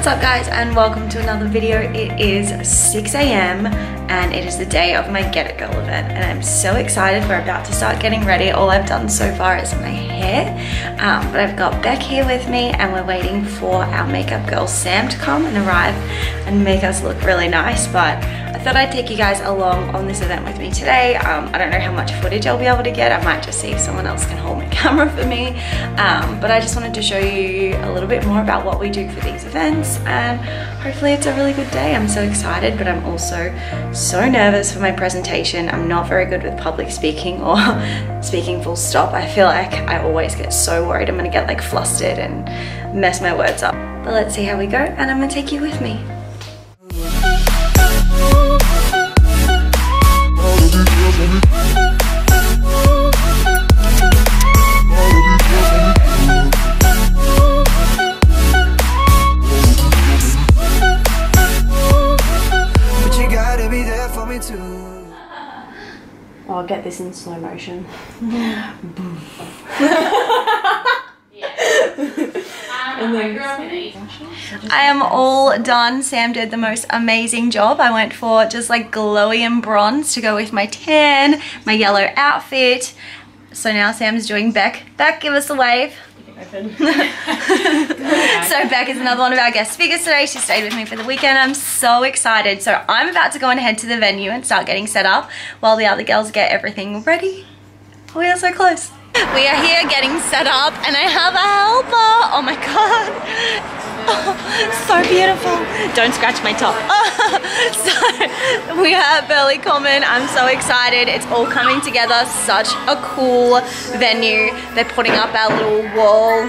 What's up guys, and welcome to another video. It is 6 AM and it is the day of my Get It Girl event, and I'm so excited. We're about to start getting ready. All I've done so far is my hair, but I've got Beck here with me and we're waiting for our makeup girl Sam to come and arrive and make us look really nice. But I thought I'd take you guys along on this event with me today. I don't know how much footage I'll be able to get. I might just see if someone else can hold my camera for me, but I just wanted to show you a little bit more about what we do for these events, and hopefully it's a really good day. I'm so excited, but I'm also so nervous for my presentation. I'm not very good with public speaking or speaking full stop. I feel like I always get so worried I'm gonna get like flustered and mess my words up. But let's see how we go, and I'm gonna take you with me. I'll get this in slow motion. I am all done. Sam did the most amazing job. I went for just like glowy and bronze to go with my tan, my yellow outfit. So now Sam's doing Beck. Beck, give us a wave. So Beck is another one of our guest speakers today. She stayed with me for the weekend. I'm so excited. So I'm about to go and head to the venue and start getting set up while the other girls get everything ready. We are so close. We are here getting set up and I have a helper. Oh my god. Oh, so beautiful. Don't scratch my top. So we are at Burleigh Common. I'm so excited. It's all coming together. Such a cool venue. They're putting up our little wall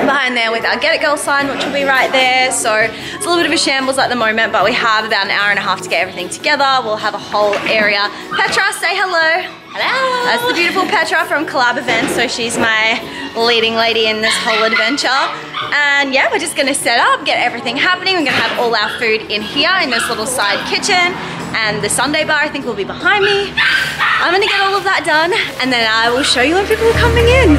behind there with our Get It Girl sign, which will be right there. So it's a little bit of a shambles at the moment, but we have about an hour and a half to get everything together. We'll have a whole area. Petra, say hello. Hello. That's the beautiful Petra from Collab Events. So she's my leading lady in this whole adventure. And yeah, we're just gonna set up, get everything happening. We're gonna have all our food in here in this little side kitchen. And the Sunday bar I think will be behind me. I'm gonna get all of that done and then I will show you when people are coming in.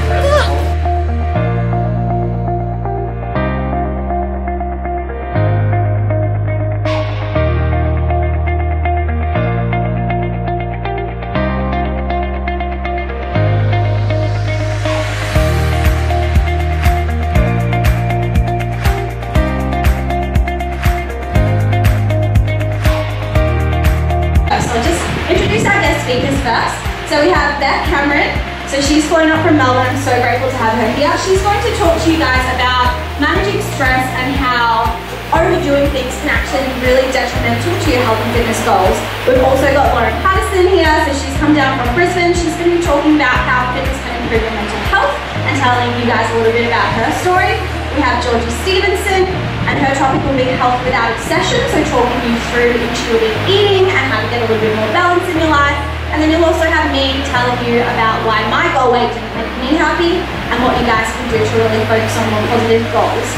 First. So we have Beth Cameron. So she's flown up from Melbourne. I'm so grateful to have her here. She's going to talk to you guys about managing stress and how overdoing things can actually be really detrimental to your health and fitness goals. We've also got Lauren Patterson here. So she's come down from Brisbane. She's going to be talking about how fitness can improve your mental health and telling you guys a little bit about her story. We have Georgie Stevenson, and her topic will be health without obsession. So talking you through intuitive eating and how to get a little bit more balance in your life. And then you'll also have me telling you about why my goal weight didn't make me happy and what you guys can do to really focus on more positive goals.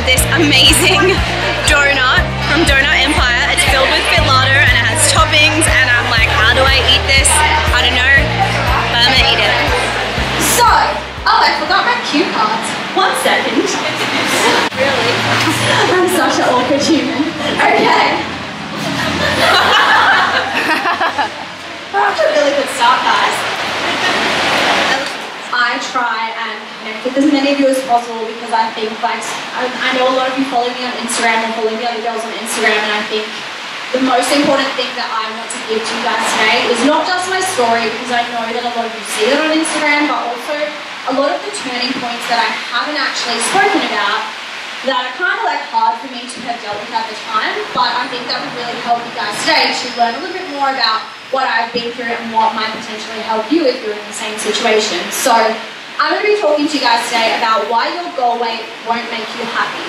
This amazing donut from Donut Empire. It's filled with Filato and it has toppings, and I'm like, how do I eat this? I don't know, but I'm gonna eat it. So, oh, I forgot my cue cards. 1 second. Really? I'm such an awkward human. Okay. We're off to a really good start, guys. I try and connect with as many of you as possible because I think, like, I know a lot of you follow me on Instagram and follow the other girls on Instagram, and I think the most important thing that I want to give to you guys today is not just my story, because I know that a lot of you see it on Instagram, but also a lot of the turning points that I haven't actually spoken about that are kind of like hard for me to have dealt with at the time, but I think that would really help you guys today to learn a little bit more about what I've been through and what might potentially help you if you're in the same situation. So I'm going to be talking to you guys today about why your goal weight won't make you happy,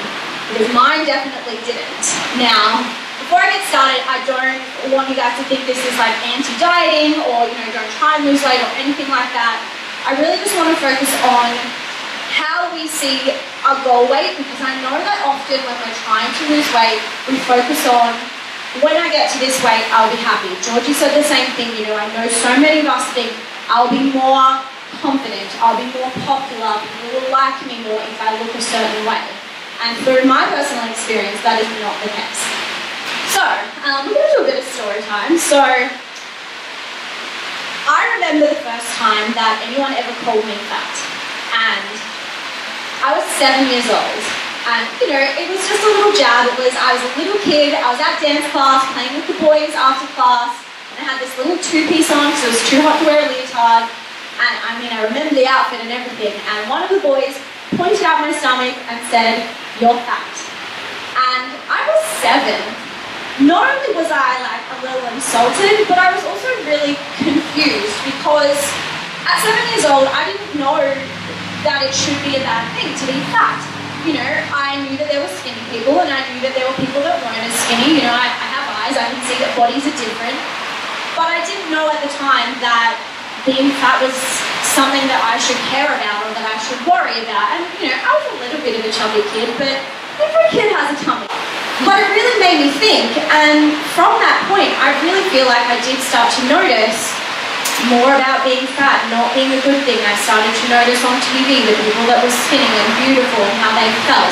because mine definitely didn't. Now, before I get started, I don't want you guys to think this is like anti-dieting or, you know, don't try and lose weight or anything like that. I really just want to focus on how we see our goal weight, because I know that often when we're trying to lose weight, we focus on, when I get to this weight, I'll be happy. Georgie said the same thing, you know, I know so many of us think I'll be more confident, I'll be more popular, people will like me more if I look a certain way. And through my personal experience, that is not the case. So, we're going to do a bit of story time. So, I remember the first time that anyone ever called me fat. And I was 7 years old. And, you know, it was just a little jab. I was a little kid, I was at dance class, playing with the boys after class, and I had this little two-piece on because it was too hot to wear a leotard. And, I mean, I remember the outfit and everything. And one of the boys pointed out my stomach and said, "You're fat." And I was 7. Not only was I like a little insulted, but I was also really confused, because at 7 years old, I didn't know that it should be a bad thing to be fat. You know, I knew that there were skinny people, and I knew that there were people that weren't as skinny. You know, I have eyes, I can see that bodies are different. But I didn't know at the time that being fat was something that I should care about or that I should worry about. And, you know, I was a little bit of a chubby kid, but every kid has a tummy. But it really made me think, and from that point, I really feel like I did start to notice more about being fat not being a good thing. I started to notice on TV the people that were skinny and beautiful and how they felt.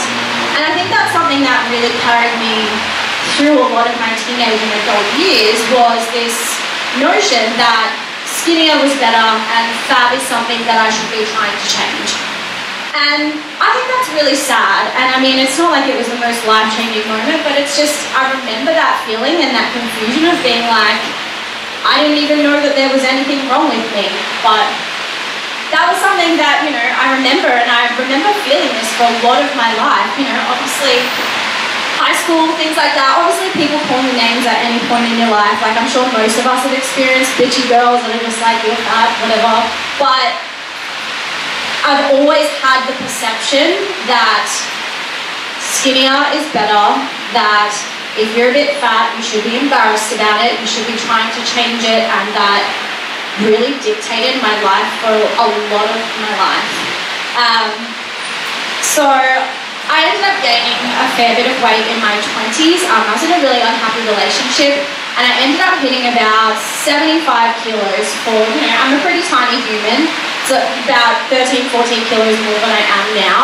And I think that's something that really carried me through a lot of my teenage and adult years, was this notion that skinnier was better and fat is something that I should be trying to change. And I think that's really sad. And I mean, it's not like it was the most life-changing moment, but it's just, I remember that feeling and that confusion of being like, I didn't even know that there was anything wrong with me. But that was something that, you know, I remember, and I remember feeling this for a lot of my life. You know, obviously, high school, things like that. Obviously, people call me names at any point in your life. Like, I'm sure most of us have experienced bitchy girls that are just like, you're fat, whatever. But I've always had the perception that skinnier is better, that if you're a bit fat, you should be embarrassed about it, you should be trying to change it, and that really dictated my life for a lot of my life. So I ended up gaining a fair bit of weight in my 20s. I was in a really unhappy relationship, and I ended up hitting about 75 kilos for, you know, I'm a pretty tiny human, so about 13, 14 kilos more than I am now.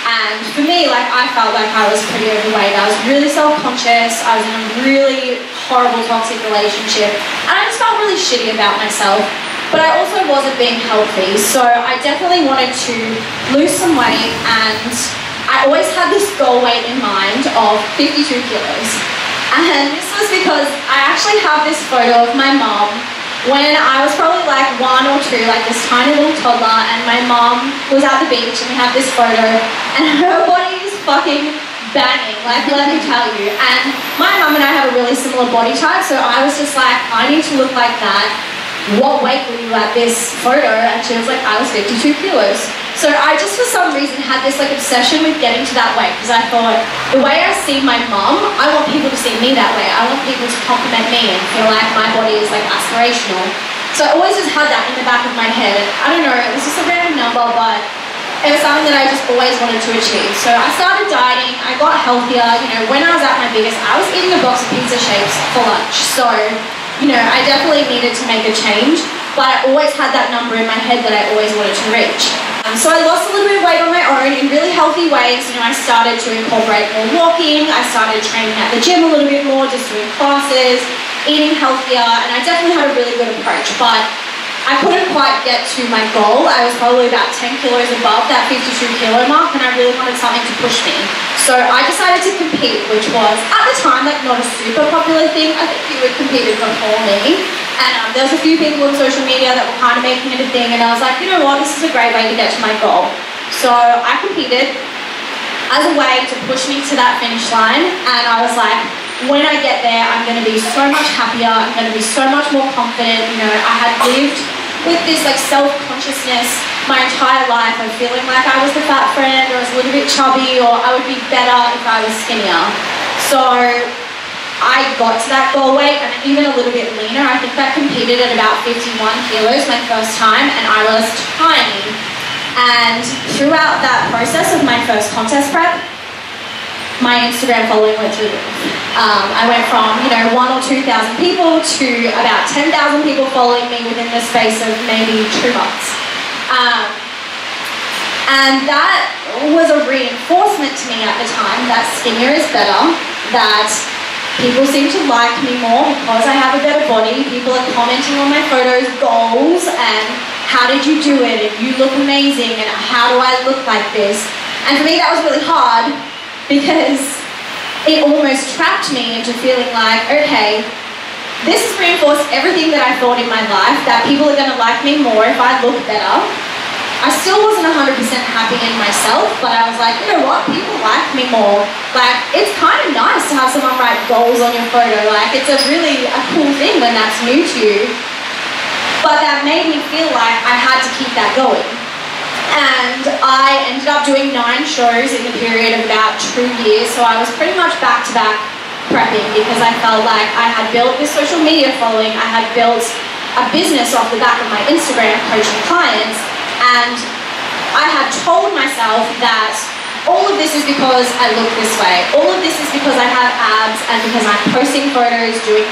And for me, like, I felt like I was pretty overweight. I was really self-conscious. I was in a really horrible toxic relationship, and I just felt really shitty about myself. But I also wasn't being healthy, so I definitely wanted to lose some weight, and I always had this goal weight in mind of 52 kilos. And this was because I actually have this photo of my mom when I was probably like 1 or 2, like this tiny little toddler, and my mom was at the beach, and we have this photo, and her body is fucking banging, like, let me tell you. And my mom and I have a really similar body type, so I was just like, I need to look like that. What weight were you at this photo? And she was like, I was 52 kilos. So I just for some reason had this like obsession with getting to that weight, because I thought, the way I see my mom, I want people to see me that way. I want people to compliment me and feel like my body is like aspirational. So I always just had that in the back of my head. I don't know, it was just a random number, but it was something that I just always wanted to achieve. So I started dieting, I got healthier. You know, when I was at my biggest, I was eating a box of pizza shapes for lunch. So, you know, I definitely needed to make a change, but I always had that number in my head that I always wanted to reach. So I lost a little bit of weight on my own in really healthy ways. You know, I started to incorporate more walking, I started training at the gym a little bit more, just doing classes, eating healthier, and I definitely had a really good approach, but I couldn't quite get to my goal. I was probably about 10 kilos above that 52 kilo mark, and I really wanted something to push me. So I decided to compete, which was, at the time, like, not a super popular thing. I think you had competed before me. And there was a few people on social media that were kind of making it a thing, and I was like, you know what, this is a great way to get to my goal. So I competed as a way to push me to that finish line, and I was like, when I get there, I'm going to be so much happier, I'm going to be so much more confident. You know, I had lived with this like self-consciousness my entire life of feeling like I was the fat friend, or I was a little bit chubby, or I would be better if I was skinnier. So I got to that goal weight and even a little bit leaner. I think I competed at about 51 kilos my first time, and I was tiny. And throughout that process of my first contest prep, my Instagram following went through the roof. I went from, 1,000 or 2,000 people to about 10,000 people following me within the space of maybe 2 months. And that was a reinforcement to me at the time that skinnier is better, that people seem to like me more because I have a better body. People are commenting on my photos, goals, and how did you do it, and you look amazing, and how do I look like this? And for me that was really hard, because it almost trapped me into feeling like, okay, this has reinforced everything that I thought in my life, that people are going to like me more if I look better. I still wasn't 100% happy in myself, but I was like, you know what, people like me more. Like, it's kind of nice to have someone write goals on your photo. Like, it's a cool thing when that's new to you. But that made me feel like I had to keep that going. And I ended up doing 9 shows in the period of about 2 years, so I was pretty much back-to-back prepping, because I felt like I had built this social media following, I had built a business off the back of my Instagram coaching clients, and I had told myself that all of this is because I look this way, all of this is because I have abs, and because I'm posting photos, doing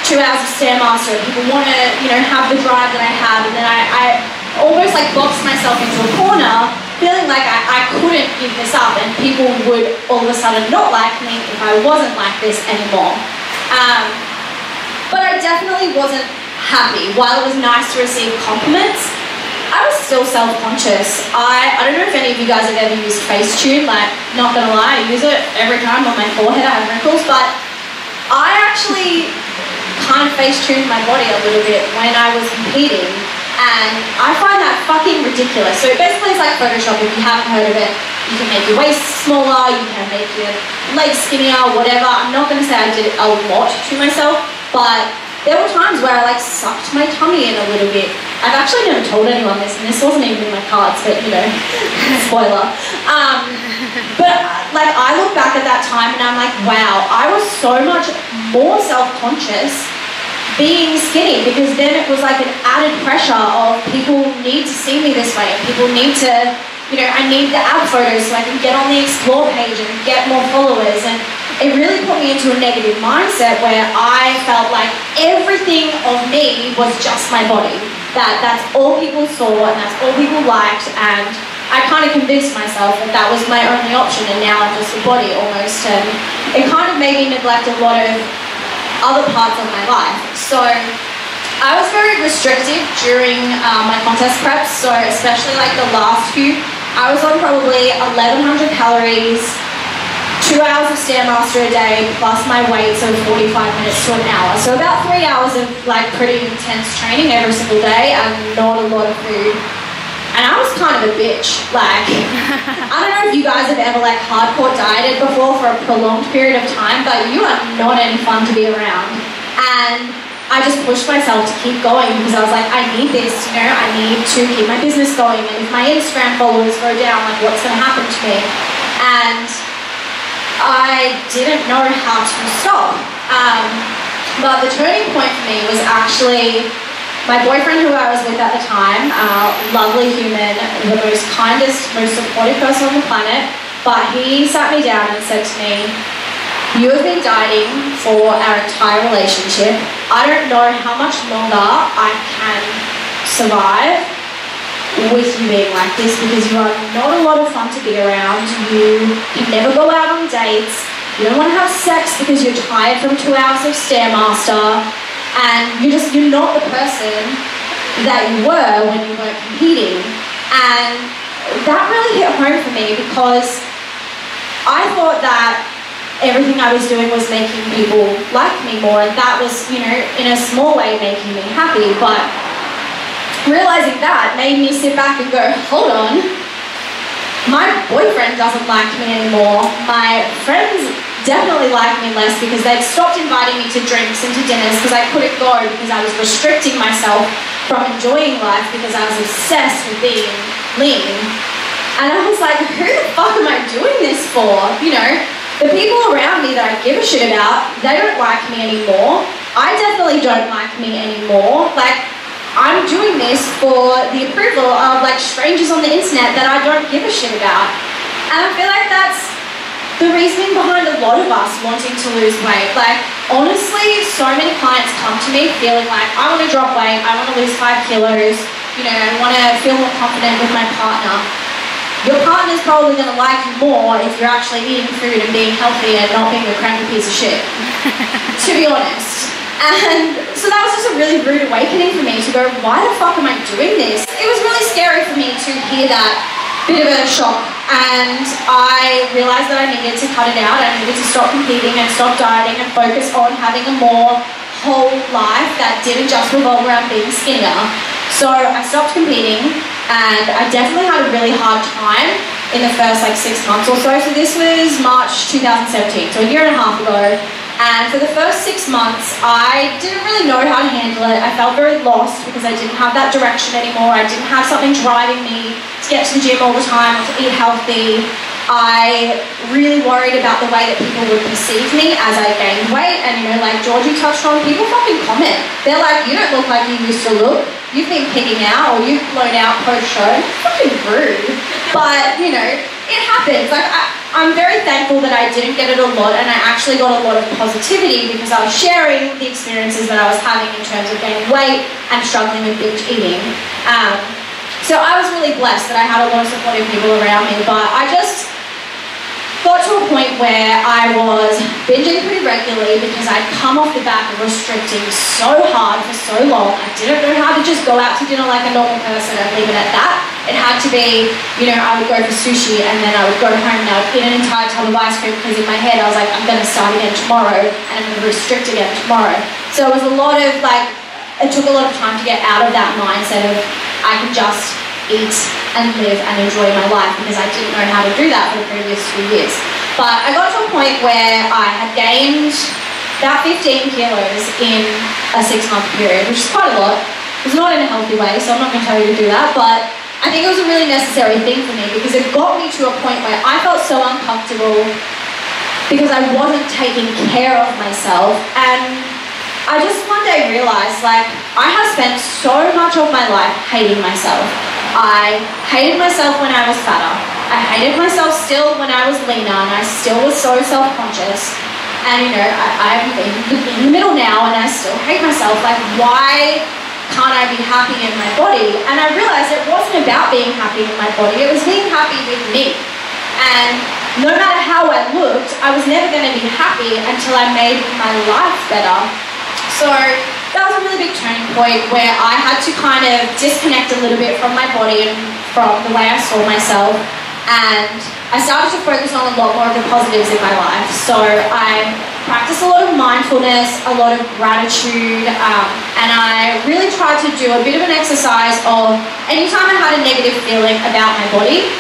2 hours of Stairmaster, and people want to, have the drive that I have, and then I almost like boxed myself into a corner, feeling like I couldn't give this up, and people would all of a sudden not like me if I wasn't like this anymore. But I definitely wasn't happy. While it was nice to receive compliments, I was still self-conscious. I don't know if any of you guys have ever used Facetune. Like, not gonna lie, I use it every time on my forehead. I have wrinkles, but I actually kind of Facetuned my body a little bit when I was competing. And I find that fucking ridiculous. So basically it's like Photoshop, if you haven't heard of it. You can make your waist smaller, you can make your legs skinnier, whatever. I'm not going to say I did it a lot to myself, but there were times where I sucked my tummy in a little bit. I've actually never told anyone this, and this wasn't even in my cards, but spoiler. But I look back at that time and I'm like, wow, I was so much more self-conscious being skinny, because then it was like an added pressure of people need to see me this way, and people need to, I need the ab photos so I can get on the explore page and get more followers. And it really put me into a negative mindset where I felt like everything of me was just my body, that's all people saw and that's all people liked, and I kind of convinced myself that that was my only option, and now I'm just a body almost, and it kind of made me neglect a lot of other parts of my life. So I was very restrictive during my contest preps, so especially the last few, I was on probably 1,100 calories, 2 hours of Stairmaster a day, plus my weights of 45 minutes to an hour. So about 3 hours of pretty intense training every single day, and not a lot of food. And I was kind of a bitch. I don't know if you guys have ever hardcore dieted before for a prolonged period of time, but you are not any fun to be around. And I just pushed myself to keep going, because I was like, I need this, I need to keep my business going, and if my Instagram followers go down, what's going to happen to me? And I didn't know how to stop. But the turning point for me was actually my boyfriend, who I was with at the time, lovely human, the most kindest, most supportive person on the planet, but he sat me down and said to me, you have been dieting for our entire relationship. I don't know how much longer I can survive with you being like this, because you are not a lot of fun to be around. You can never go out on dates. You don't want to have sex because you're tired from 2 hours of Stairmaster. And you're not the person that you were when you weren't competing. And that really hit home for me, because I thought that everything I was doing was making people like me more, and that was, in a small way making me happy. But realizing that made me sit back and go, hold on, my boyfriend doesn't like me anymore. My friends definitely like me less, because they'd stopped inviting me to drinks and to dinners because I couldn't go, because I was restricting myself from enjoying life because I was obsessed with being lean. And I was like, who the fuck am I doing this for? The people around me that I give a shit about, they don't like me anymore. I definitely don't like me anymore. Like, I'm doing this for the approval of like strangers on the internet that I don't give a shit about. And I feel like that's the reasoning behind a lot of us wanting to lose weight. Like, honestly, so many clients come to me feeling like, I want to drop weight, I want to lose 5 kilos, you know, I want to feel more confident with my partner. Your partner's probably going to like you more if you're actually eating food and being healthy and not being a cranky piece of shit, to be honest. And so that was just a really rude awakening for me to go, why the fuck am I doing this? It was really scary for me to hear that bit of a shock, and I realized that I needed to cut it out. I needed to stop competing and stop dieting and focus on having a more whole life that didn't just revolve around being skinnier. So I stopped competing, and I definitely had a really hard time in the first like 6 months or so. So this was March 2017, so a year and a half ago. And for the first 6 months, I didn't really know how to handle it. I felt very lost because I didn't have that direction anymore. I didn't have something driving me to get to the gym all the time or to eat healthy. I really worried about the way that people would perceive me as I gained weight. And, you know, like Georgie touched on, people fucking comment. They're like, you don't look like you used to look. You've been pigging out or you've blown out post-show. Fucking rude. But, you know, it happens. Like, I'm very thankful that I didn't get it a lot, and I actually got a lot of positivity because I was sharing the experiences that I was having in terms of gaining weight and struggling with binge eating. So I was really blessed that I had a lot of supportive people around me, but I just got to a point where I was binging pretty regularly because I'd come off the back of restricting so hard for so long. I didn't know how to just go out to dinner like a normal person and leave it at that. It had to be, you know, I would go for sushi and then I would go home and I would eat an entire tub of ice cream because in my head I was like, I'm going to start again tomorrow and I'm going to restrict again tomorrow. So it was a lot of like, it took a lot of time to get out of that mindset of I can just eat and live and enjoy my life because I didn't know how to do that for the previous 2 years. But I got to a point where I had gained about 15 kilos in a 6-month period, which is quite a lot. It was not in a healthy way, so I'm not going to tell you to do that, but I think it was a really necessary thing for me because it got me to a point where I felt so uncomfortable because I wasn't taking care of myself. And I just one day realized, like, I have spent so much of my life hating myself. I hated myself when I was fatter. I hated myself still when I was leaner, and I still was so self-conscious. And, you know, I'm in the middle now, and I still hate myself. Like, why can't I be happy in my body? And I realized it wasn't about being happy in my body. It was being happy with me. And no matter how I looked, I was never going to be happy until I made my life better. So that was a really big turning point where I had to kind of disconnect a little bit from my body and from the way I saw myself, and I started to focus on a lot more of the positives in my life. So I practiced a lot of mindfulness, a lot of gratitude, and I really tried to do a bit of an exercise of anytime I had a negative feeling about my body,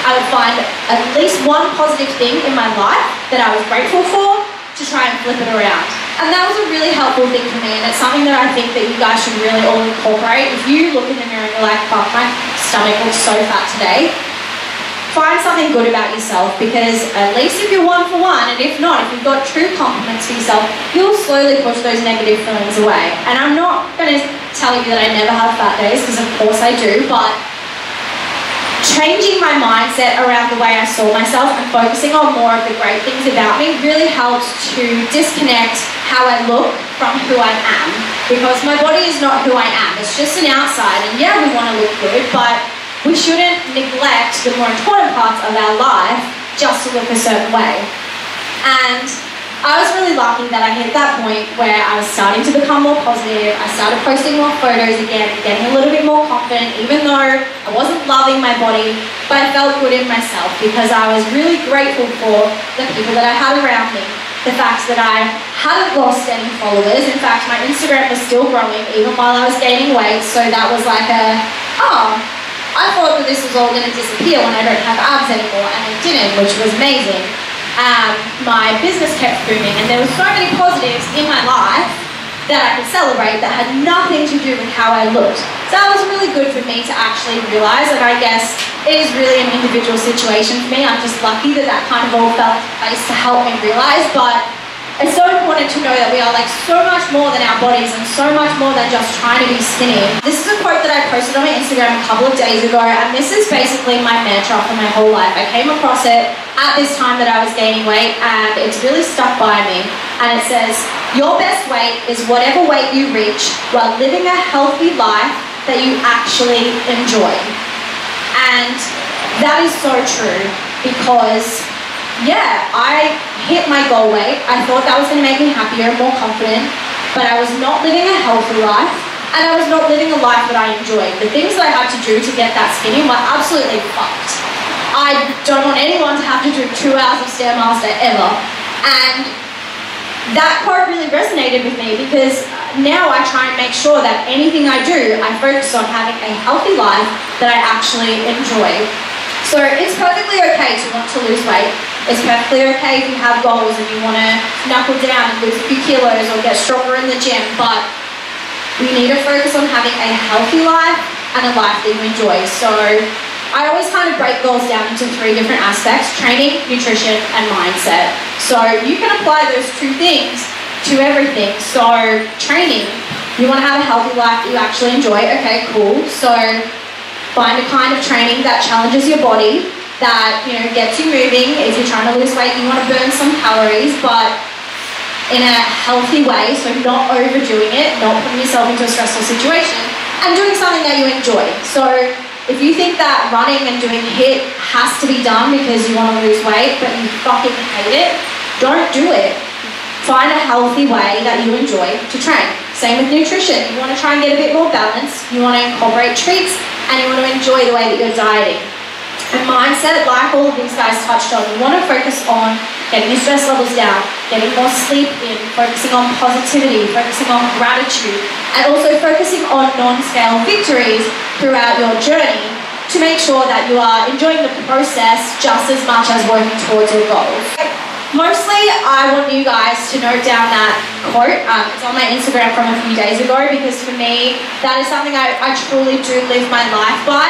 I would find at least one positive thing in my life that I was grateful for to try and flip it around. And that was a really helpful thing for me, and it's something that I think that you guys should really all incorporate. If you look in the mirror and you're like, fuck, my stomach looks so fat today, find something good about yourself, because at least if you're 1 for 1, and if not, if you've got true compliments for yourself, you'll slowly push those negative feelings away. And I'm not going to tell you that I never have fat days, because of course I do, but changing my mindset around the way I saw myself and focusing on more of the great things about me really helped to disconnect how I look from who I am, because my body is not who I am. It's just an outside, and yeah, we want to look good, but we shouldn't neglect the more important parts of our life just to look a certain way. And I was really lucky that I hit that point where I was starting to become more positive. I started posting more photos again, getting a little bit more confident, even though I wasn't loving my body, but I felt good in myself because I was really grateful for the people that I had around me. The fact that I hadn't lost any followers. In fact, my Instagram was still growing even while I was gaining weight, so that was like a, oh, I thought that this was all going to disappear when I don't have abs anymore, and it didn't, which was amazing. My business kept booming, and there were so many positives in my life that I could celebrate that had nothing to do with how I looked. So that was really good for me to actually realise, and I guess it is really an individual situation for me. I'm just lucky that that kind of all fell into place to help me realise, but it's so important to know that we are like so much more than our bodies and so much more than just trying to be skinny. This is a quote that I posted on my Instagram a couple of days ago, and this is basically my mantra for my whole life. I came across it at this time that I was gaining weight, and it's really stuck by me. And it says, your best weight is whatever weight you reach while living a healthy life that you actually enjoy. And that is so true, because yeah, I hit my goal weight. I thought that was going to make me happier and more confident, but I was not living a healthy life, and I was not living a life that I enjoyed. The things that I had to do to get that skinny were absolutely fucked. I don't want anyone to have to do 2 hours of Stairmaster ever. And that quote really resonated with me, because now I try and make sure that anything I do, I focus on having a healthy life that I actually enjoy. So it's perfectly okay to want to lose weight. It's perfectly okay if you have goals and you want to knuckle down and lose a few kilos or get stronger in the gym, but we need to focus on having a healthy life and a life that you enjoy. So I always kind of break goals down into 3 different aspects: training, nutrition, and mindset. So you can apply those 2 things to everything. So training, you want to have a healthy life that you actually enjoy. Okay, cool. So find a kind of training that challenges your body, that, you know, gets you moving. If you're trying to lose weight, you want to burn some calories, but in a healthy way, so not overdoing it, not putting yourself into a stressful situation, and doing something that you enjoy. So if you think that running and doing HIIT has to be done because you want to lose weight, but you fucking hate it, don't do it. Find a healthy way that you enjoy to train. Same with nutrition. You want to try and get a bit more balance, you want to incorporate treats, and you want to enjoy the way that you're dieting. And mindset, like all of these guys touched on, you want to focus on getting your stress levels down, getting more sleep in, focusing on positivity, focusing on gratitude, and also focusing on non-scale victories throughout your journey to make sure that you are enjoying the process just as much as working towards your goals. Mostly, I want you guys to note down that quote. It's on my Instagram from a few days ago, because for me, that is something I truly do live my life by.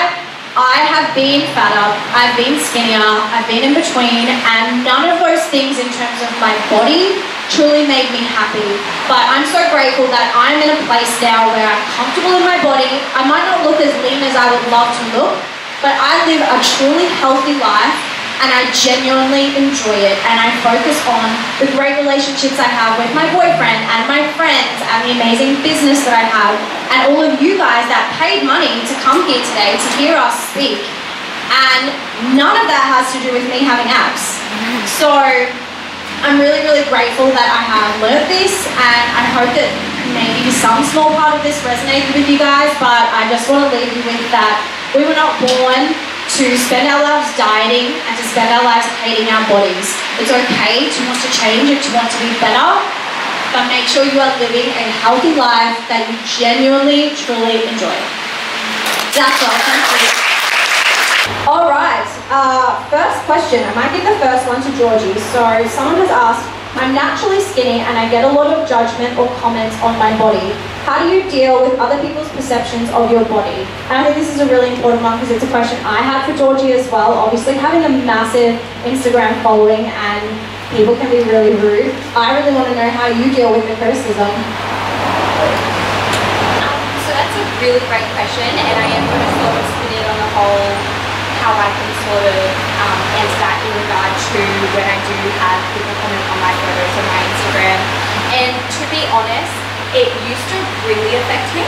I have been fatter, I've been skinnier, I've been in between, and none of those things in terms of my body truly made me happy. But I'm so grateful that I'm in a place now where I'm comfortable in my body. I might not look as lean as I would love to look, but I live a truly healthy life, and I genuinely enjoy it, and I focus on the great relationships I have with my boyfriend and my friends and the amazing business that I have, and all of you guys that paid money to come here today to hear us speak. And none of that has to do with me having abs. So I'm really, really grateful that I have learned this, and I hope that maybe some small part of this resonated with you guys, but I just want to leave you with that we were not born to spend our lives dieting and to spend our lives hating our bodies. It's okay to want to change and to want to be better, but make sure you are living a healthy life that you genuinely, truly enjoy. That's all. Thank you. Alright, first question. I might give the first one to Georgie. So someone has asked, I'm naturally skinny and I get a lot of judgment or comments on my body. How do you deal with other people's perceptions of your body? And I think this is a really important one, because it's a question I had for Georgie as well. Obviously, having a massive Instagram following and people can be really rude. I really want to know how you deal with the criticism. So that's a really great question, and I am going to sort of spin it on the whole, how I can sort of answer that in regard to when I do have people comment on my photos on my Instagram. And to be honest, it used to really affect me,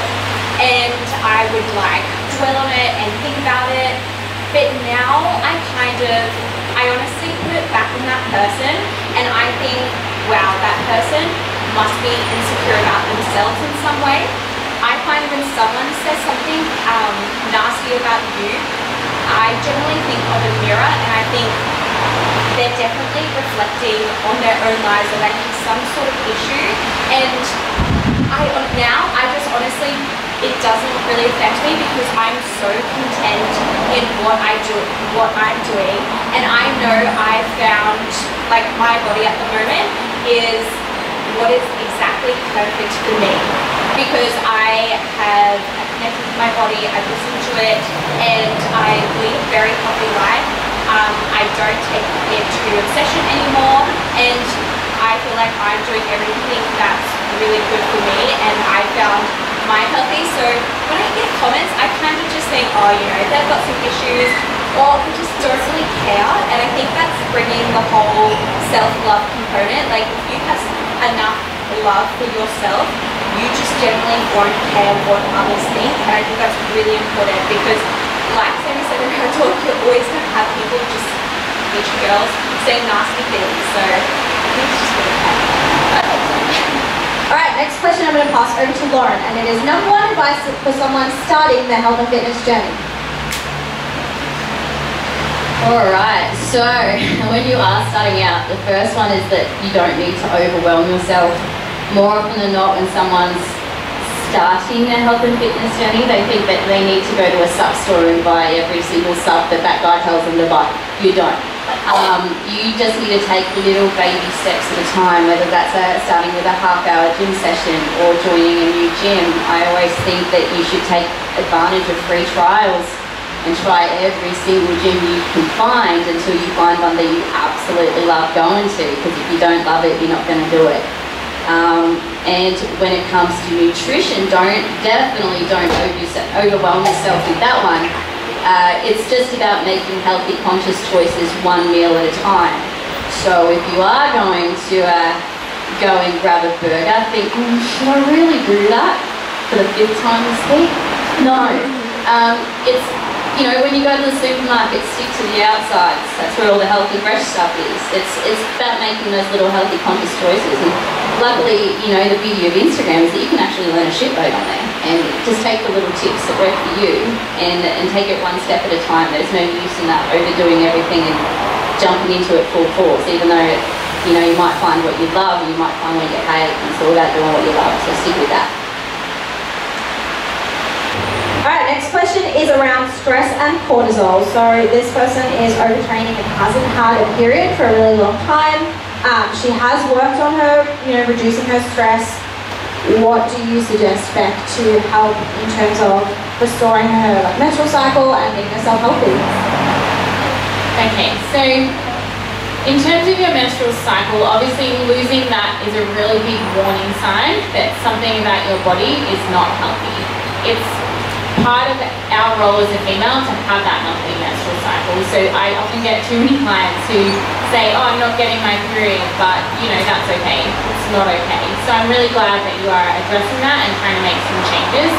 and I would like dwell on it and think about it, but now I honestly put it back on that person, and I think, wow, that person must be insecure about themselves in some way. I find when someone says something nasty about you, I generally think of a mirror, and I think they're definitely reflecting on their own lives, or they have some sort of issue. And I just honestly, it doesn't really affect me, because I'm so content in what I'm doing, and I know I found, like, my body at the moment is what is exactly exactly perfect for me because I have connected with my body, I've listened to it, and I lead a very healthy life. I don't take it to obsession anymore, and I feel like I'm doing everything that's really good for me, and I found my healthy. So when I get comments, I kind of just think, oh, you know, they've got some issues, or I just don't really care. And I think that's bringing the whole self-love component. Like, if you have enough love for yourself, you just generally won't care what others think. And I think that's really important because, like Sammy said in her talk, you're always going to have people, just bitchy girls, say nasty things. So I think it's just really fun. Alright, next question I'm going to pass over to Lauren, and it is number 1 advice for someone starting their health and fitness journey. Alright, so when you are starting out, the first one is that you don't need to overwhelm yourself. More often than not, when someone's starting their health and fitness journey, they think that they need to go to a sub store and buy every single sub that that guy tells them to buy. You don't. You just need to take little baby steps at a time, whether that's starting with a half-hour gym session or joining a new gym. I always think that you should take advantage of free trials and try every single gym you can find until you find one that you absolutely love going to, because if you don't love it, you're not going to do it. And when it comes to nutrition, definitely don't overwhelm yourself with that one. It's just about making healthy, conscious choices one meal at a time. So if you are going to go and grab a burger, think, should I really do that for the 5th time this week? No. It's, you know, when you go to the supermarket, stick to the outsides. That's where all the healthy, fresh stuff is. It's about making those little healthy, conscious choices. And luckily, you know, the beauty of Instagram is that you can actually learn a shitload on there. And just take the little tips that work for you and take it one step at a time. There's no use in that overdoing everything and jumping into it full force, even though, you know, you might find what you love, you might find what you hate, and it's all about doing what you love, so stick with that. Alright, next question is around stress and cortisol. So this person is overtraining and hasn't had a period for a really long time. She has worked on her, you know, reducing her stress. What do you suggest, Beck, to help in terms of restoring her menstrual cycle and getting herself healthy? Okay, so in terms of your menstrual cycle, obviously losing that is a really big warning sign that something about your body is not healthy. It's part of our role as a female to have that healthy menstrual cycle. So I often get too many clients who say, oh, I'm not getting my period, but you know, that's okay. It's not okay. So I'm really glad that you are addressing that and trying to make some changes.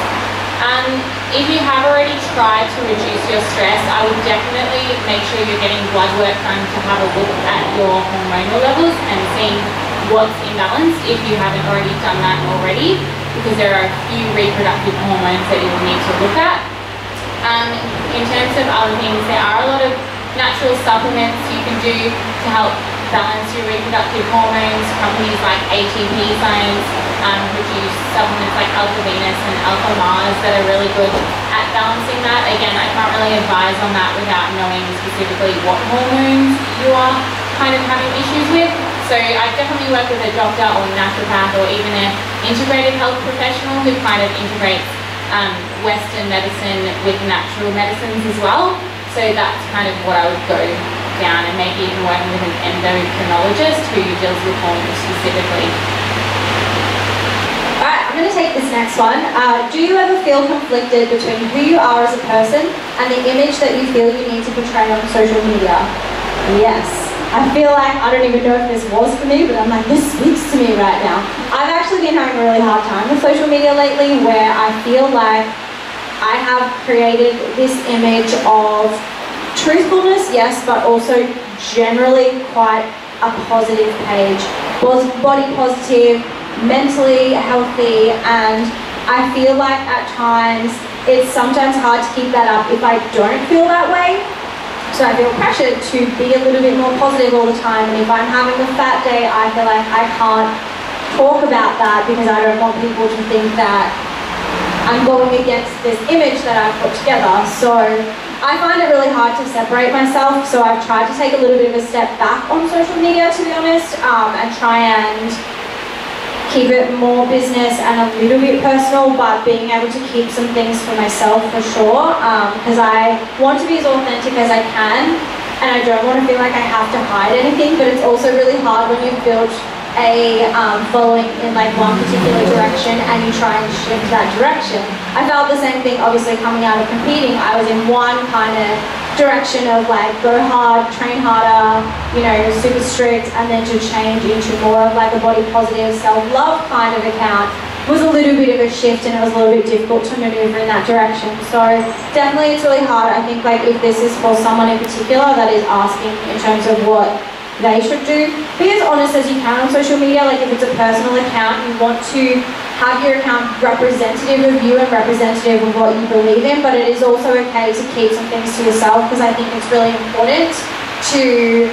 If you have already tried to reduce your stress, I would definitely make sure you're getting blood work done to have a look at your hormonal levels and seeing what's imbalanced if you haven't already done that already, because there are a few reproductive hormones that you will need to look at. In terms of other things, there are a lot of natural supplements you can do to help balance your reproductive hormones. Companies like ATP Science produce supplements like Alpha Venus and Alpha Mars that are really good at balancing that. Again, I can't really advise on that without knowing specifically what hormones you are kind of having issues with. So I definitely work with a doctor or naturopath or even an integrated health professional who kind of integrates Western medicine with natural medicines as well. So that's kind of what I would go down, and maybe even working with an endocrinologist who deals with hormones specifically. Alright, I'm going to take this next one. Do you ever feel conflicted between who you are as a person and the image that you feel you need to portray on social media? Yes. I feel like, I don't even know if this was for me, but I'm like, this speaks to me right now. I've actually been having a really hard time with social media lately, where I feel like I have created this image of truthfulness, yes, but also generally quite a positive page. Body positive, mentally healthy, and I feel like at times it's sometimes hard to keep that up if I don't feel that way. So I feel pressured to be a little bit more positive all the time, and if I'm having a fat day, I feel like I can't talk about that because I don't want people to think that I'm going against this image that I've put together. So I find it really hard to separate myself, so I've tried to take a little bit of a step back on social media, to be honest, and try and keep it more business and a little bit personal, but being able to keep some things for myself for sure, because I want to be as authentic as I can, and I don't want to feel like I have to hide anything, but it's also really hard when you've built a following in like one particular direction and you try and shift that direction. I felt the same thing obviously coming out of competing. I was in one kind of direction of like go hard, train harder, you know, super strict, and then to change into more of like a body positive, self-love kind of account was a little bit of a shift, and it was a little bit difficult to maneuver in that direction. So definitely it's really hard. I think like if this is for someone in particular that is asking in terms of what they should do, be as honest as you can on social media. Like if it's a personal account, you want to have your account representative of you and representative of what you believe in, but it is also okay to keep some things to yourself, because I think it's really important to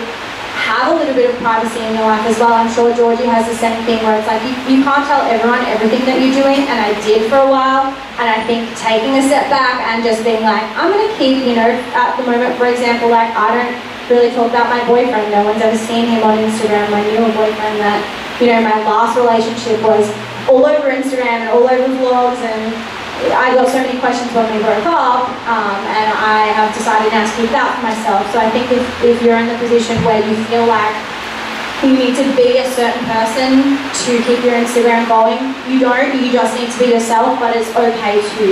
have a little bit of privacy in your life as well. I'm sure Georgie has the same thing where it's like you can't tell everyone everything that you're doing, and I did for a while, and I think taking a step back and just being like, I'm going to keep, you know, at the moment, for example, like I don't really talk about my boyfriend. No one's ever seen him on Instagram, my newer boyfriend that, you know, my last relationship was all over Instagram and all over vlogs, and I got so many questions when we broke up, and I have decided now to keep that for myself. So I think if you're in the position where you feel like you need to be a certain person to keep your Instagram going, you don't, you just need to be yourself, but it's okay to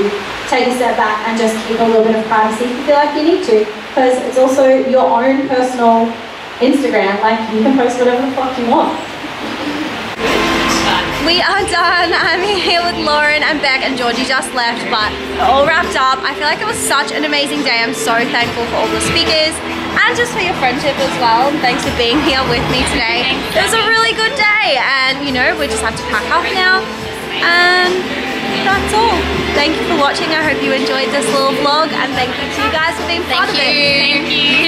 take a step back and just keep a little bit of privacy if you feel like you need to, because it's also your own personal Instagram. Like you can post whatever the fuck you want. We are done. I'm here with Lauren and Beck, and Georgie just left, but all wrapped up. I feel like it was such an amazing day. I'm so thankful for all the speakers and just for your friendship as well. And thanks for being here with me today. It was a really good day, and you know, we just have to pack up now, and that's all. Thank you for watching. I hope you enjoyed this little vlog, and thank you to you guys for being part of it. Thank you.